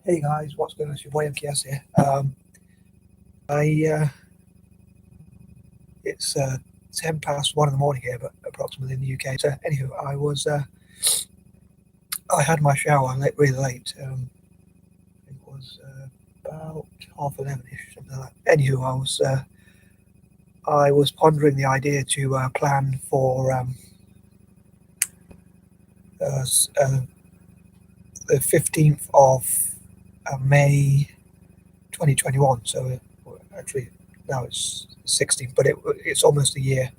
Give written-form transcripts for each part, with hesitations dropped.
Hey guys, what's going on? It's your boy MKS here. I It's 10 past 1 in the morning here, but approximately in the UK. So anywho, I had my shower really late. It was about 11:30ish, something like that. Anywho, I was pondering the idea to plan for uh, the 15th of May 2021. So actually now it's 16th, but it's almost a year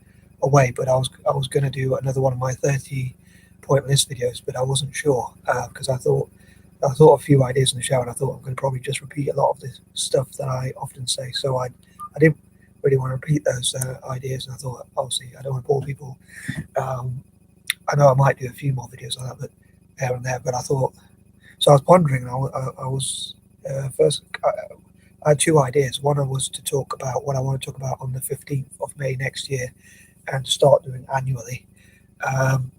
away. But I was going to do another one of my 30-point list videos, but I wasn't sure because I thought a few ideas in the shower, and I thought I'm going to probably just repeat a lot of the stuff that I often say. So I didn't really want to repeat those ideas, and I thought obviously I don't want to bore people. Um, I know I might do a few more videos like that, but here and there. But I thought so. I was pondering. I was first. I had two ideas. One was to talk about what I want to talk about on the 15th of May next year and start doing annually. Um,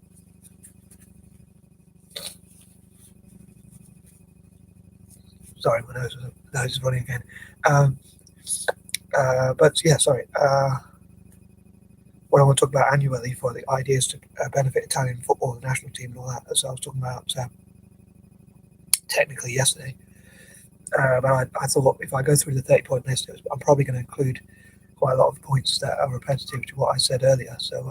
Sorry, my nose is running again. Um, but yeah, sorry. What I want to talk about annually for the ideas to benefit Italian football, the national team, and all that, as I was talking about technically yesterday. But I thought if I go through the 30-point list, I'm probably going to include quite a lot of points that are repetitive to what I said earlier. So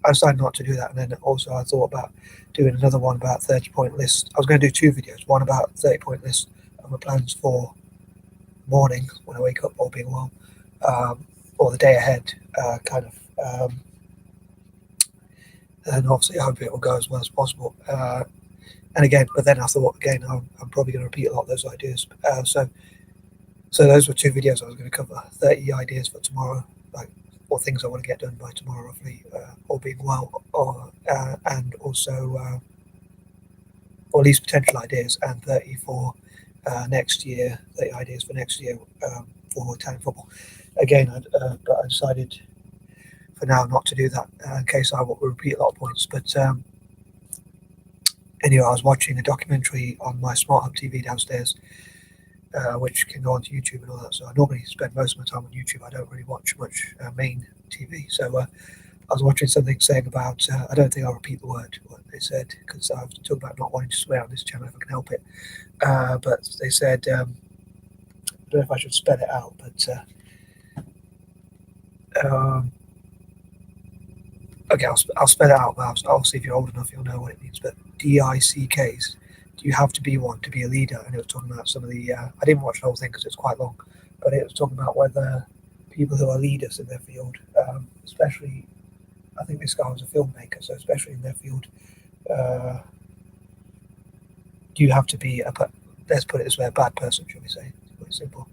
I decided not to do that. And then also I thought about doing another one about 30-point list. I was going to do two videos, one about 30-point list of my plans for morning when I wake up, all being well, or the day ahead, kind of. And obviously I hope it will go as well as possible. And again, but then I thought, again, I'm probably going to repeat a lot of those ideas. So those were two videos I was going to cover. 30 ideas for tomorrow, like or things I want to get done by tomorrow, roughly, all being well, and also or at least potential ideas, and 30 for next year. 30 ideas for next year for Italian football. Again, but I decided for now not to do that in case I will repeat a lot of points. But anyway, I was watching a documentary on my smart hub TV downstairs, which can go onto YouTube and all that. So I normally spend most of my time on YouTube. I don't really watch much main TV. So I was watching something saying about. I don't think I'll repeat the word what they said because I've talked about not wanting to swear on this channel if I can help it. But they said I don't know if I should spell it out, but um, okay, I'll spell it out. Obviously, if you're old enough, you'll know what it means. But DICKs. Do you have to be one to be a leader? And it was talking about some of the. I didn't watch the whole thing because it's quite long, but it was talking about whether people who are leaders in their field, especially, I think this guy was a filmmaker, so especially in their field, uh, do you have to be let's put it this way, a bad person, shall we say? It's quite simple.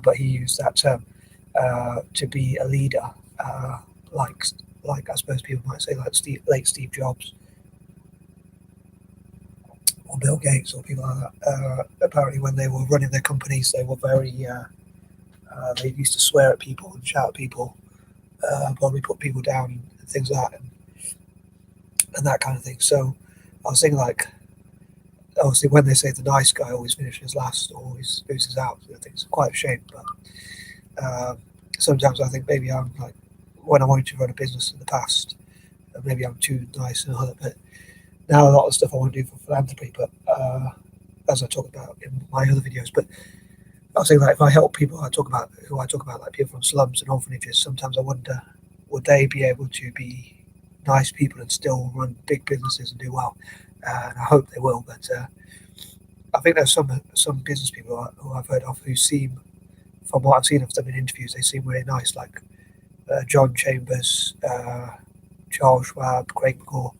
But he used that term to be a leader, like like I suppose people might say like late Steve Jobs or Bill Gates or people like that. Apparently, when they were running their companies, they were very they used to swear at people and shout at people, probably put people down and things like that, and that kind of thing. So I was thinking like obviously when they say the nice guy always finishes last or always loses out, I think it's quite a shame. But sometimes I think maybe I'm like when I wanted to run a business in the past, maybe I'm too nice and all that. But now a lot of stuff I want to do for philanthropy, but as I talked about in my other videos. But I was saying like if I help people, I talk about like people from slums and orphanages. Sometimes I wonder would they be able to be nice people and still run big businesses and do well? And I hope they will. But I think there's some business people who I've heard of who seem, from what I've seen of them in interviews, they seem really nice, like John Chambers, Charles Schwab, Craig McCaw,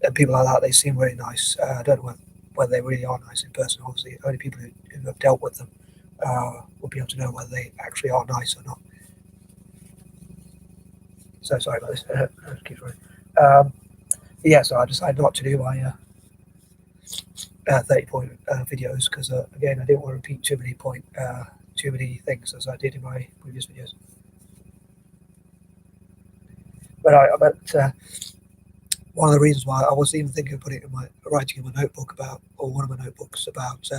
and people like that. They seem really nice. I don't know whether they really are nice in person. Obviously, only people who have dealt with them will be able to know whether they actually are nice or not. So sorry about this. Keeps running. Yeah, so I decided not to do my 30-point videos because again I didn't want to repeat too many things as I did in my previous videos. But one of the reasons why I was even thinking of putting it in writing in my notebook about, or one of my notebooks about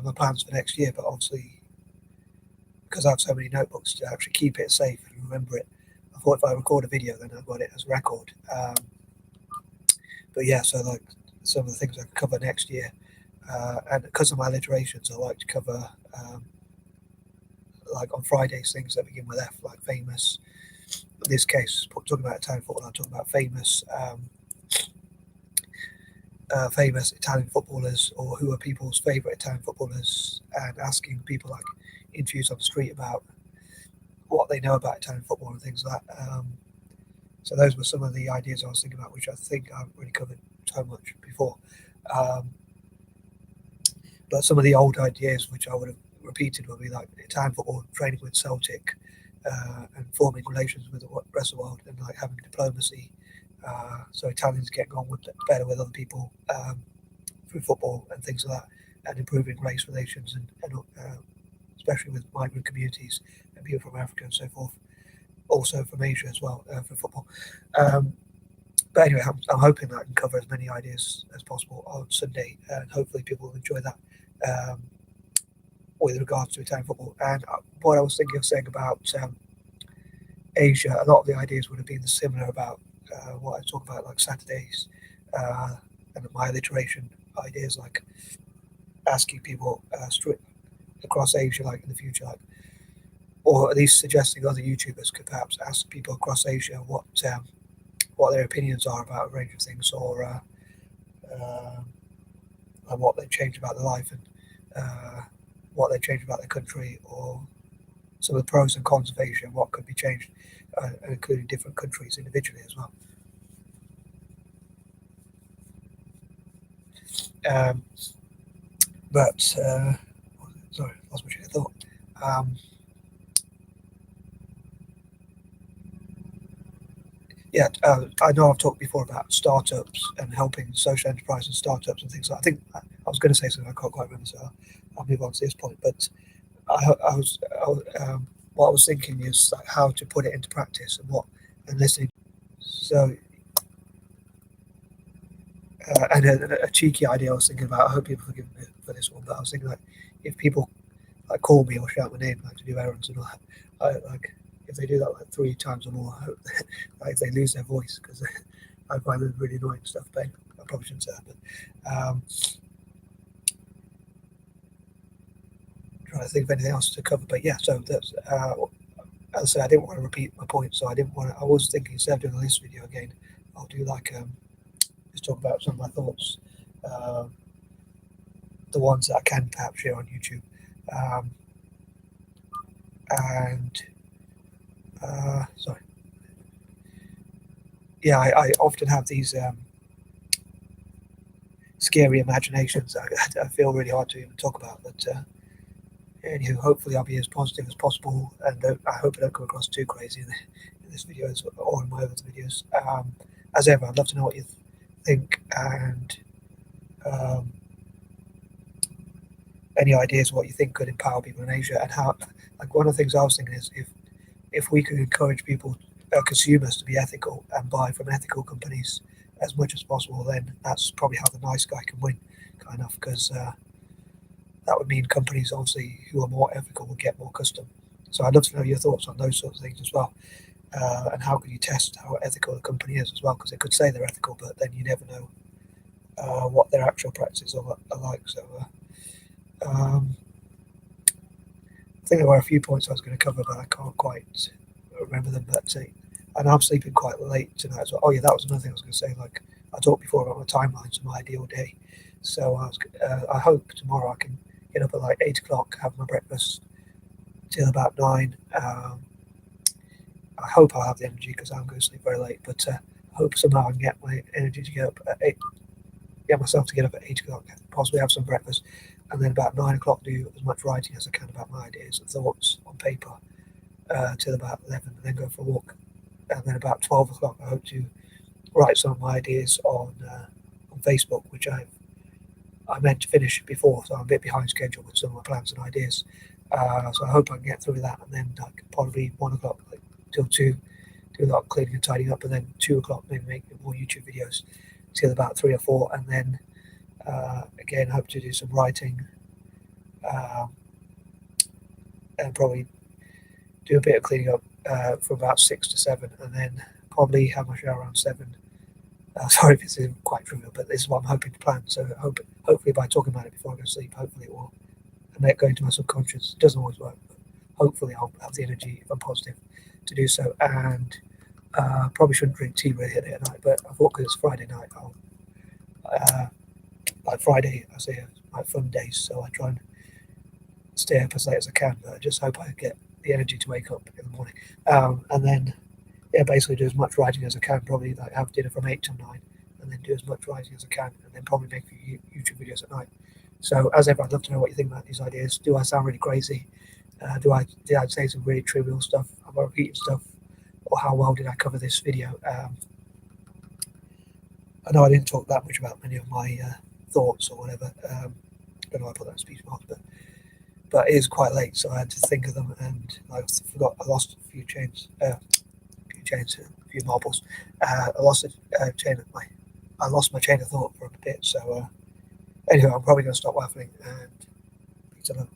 my plans for next year. But obviously, because I have so many notebooks to actually keep it safe and remember it, I thought if I record a video, then I've got it as a record. But yeah, so like some of the things I can cover next year, and because of my alliterations, I like to cover like on Fridays things that begin with F, like famous. In this case, talking about Italian football, I'm talking about famous famous Italian footballers, or who are people's favourite Italian footballers, and asking people like interviews on the street about what they know about Italian football and things like that. So those were some of the ideas I was thinking about, which I think I haven't really covered so much before. But some of the old ideas which I would have repeated would be like Italian football, training with Celtic, and forming relations with the rest of the world, and like having diplomacy. So Italians getting on with better with other people through football and things like that, and improving race relations, and especially with migrant communities and people from Africa and so forth. Also from Asia as well for football. But anyway, I'm hoping that I can cover as many ideas as possible on Sunday, and hopefully people will enjoy that with regards to Italian football. And what I was thinking of saying about Asia, a lot of the ideas would have been similar about what I talk about, like Saturdays, and my alliteration ideas, like asking people across Asia, like in the future, like, or at least suggesting other YouTubers could perhaps ask people across Asia what their opinions are about a range of things, or and what they've changed about their life, and what they've changed about their country, or some of the pros and cons of Asia, and what could be changed, including different countries individually as well. But sorry, lost my train of thought. Yeah, I know I've talked before about startups and helping social enterprise and startups and things like that. I think I was going to say something, I can't quite remember, so I'll move on to this point. But what I was thinking is like how to put it into practice, and listening. So, and a cheeky idea I was thinking about. I hope people forgive me for this one, but I was thinking like if people like call me or shout my name like to do errands and all that, like if they do that like 3 times or more, I hope like they lose their voice, because I find them really annoying stuff. But I probably shouldn't say that. But trying to think of anything else to cover. But yeah, so that's as I said, I didn't want to repeat my point, so I was thinking instead of doing a list video again, I'll do like just talk about some of my thoughts, the ones that I can perhaps share on YouTube, and sorry, yeah, I often have these scary imaginations I feel really hard to even talk about, but anywho, hopefully I'll be as positive as possible, and I hope I don't come across too crazy in this video or in my other videos. As ever, I'd love to know what you think, and any ideas what you think could empower people in Asia, and how, like, one of the things I was thinking is if we could encourage people, consumers, to be ethical and buy from ethical companies as much as possible, then that's probably how the nice guy can win, kind of, because that would mean companies obviously who are more ethical will get more custom. So I'd love to know your thoughts on those sorts of things as well, and how can you test how ethical a company is as well, because they could say they're ethical, but then you never know what their actual practices are like. So I think there were a few points I was going to cover, but I can't quite remember them. But and I'm sleeping quite late tonight as well. Oh yeah, that was another thing I was going to say. Like I talked before about my timelines and my ideal day. So I hope tomorrow I can get up at like 8 o'clock, have my breakfast till about 9. I hope I'll have the energy, because I'm going to sleep very late. But I hope somehow I can get my energy to get up at 8. Get myself to get up at 8 o'clock, possibly have some breakfast, and then about 9 o'clock do as much writing as I can about my ideas and thoughts on paper till about 11, and then go for a walk. And then about 12 o'clock, I hope to write some of my ideas on Facebook, which I meant to finish before, so I'm a bit behind schedule with some of my plans and ideas. So I hope I can get through that, and then probably 1 o'clock till 2, do a lot of cleaning and tidying up, and then 2 o'clock maybe make more YouTube videos till about 3 or 4, and then again hope to do some writing and probably do a bit of cleaning up from about 6 to 7, and then probably have my shower around 7. Sorry if this isn't quite trivial, but this is what I'm hoping to plan. So hopefully by talking about it before I go to sleep, hopefully it will go into my subconscious. It doesn't always work, but hopefully I'll have the energy, if I'm positive, to do so. And probably shouldn't drink tea really late at night, but I thought because it's Friday night, I'll like Friday, I say my fun days, so I try and stay up as late as I can. But I just hope I get the energy to wake up in the morning, and then basically do as much writing as I can. Probably like have dinner from 8 till 9, and then do as much writing as I can, and then probably make YouTube videos at night. So as ever, I'd love to know what you think about these ideas. Do I sound really crazy? Did I say some really trivial stuff? Am I repeating stuff? Or how well did I cover this video? I know I didn't talk that much about many of my thoughts or whatever. I don't know why I put that in speech marks, but it is quite late, so I had to think of them, and I forgot. I lost a few marbles. I lost I lost my chain of thought for a bit. So anyway, I'm probably going to stop waffling and peace out.